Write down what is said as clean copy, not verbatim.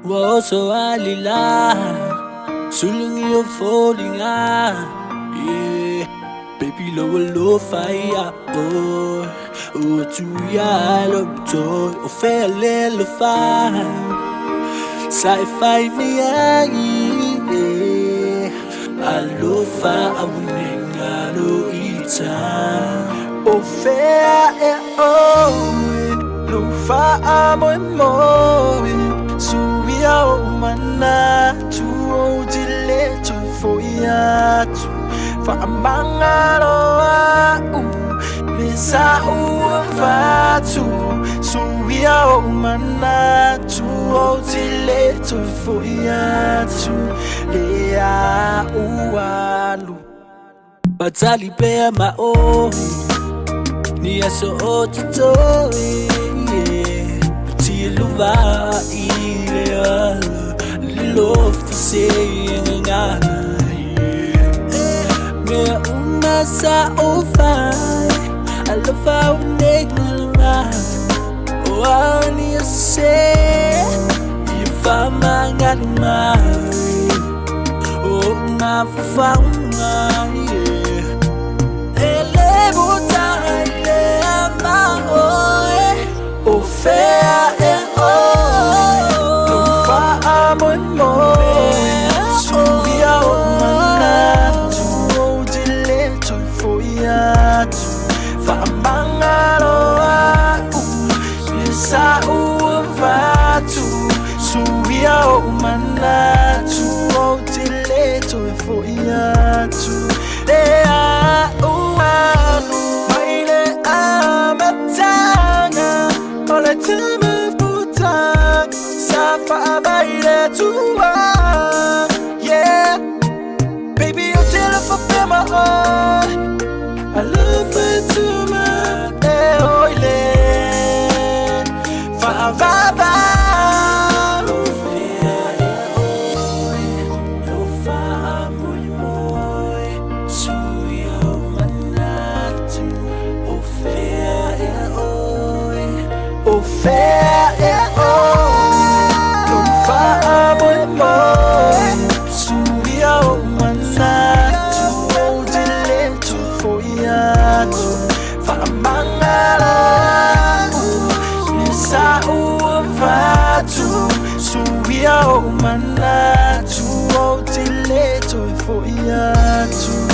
so alila, sulung you falling yeah. Baby low fire, oh tu ya lo to, o fe le fire, sci-fi me alofa awuninga lo ita, o fe lo fa amoy suya o mana tu o dile tu foya tu fa amangalo bisa uwa tu suya o mana tu o dile tu foya tu lea uwalu batali pe ma o ni aso o tutori luva ile love to say ngana me umasa ofa I love how negla wani say if I'm ngana oh ma fa ele buta ile ama o fair sa uva tu suya o mana tu o tile to for ya tu lea uanu maile amatanga ole teme puta safa baile tu yeah baby you tell her for my heart I love it too much oile Baba, no fa muy suya manatu o fair no fa muy suya manatu o dileto for fa mangala sa uva tu suya o mana tu o dileto for ya tu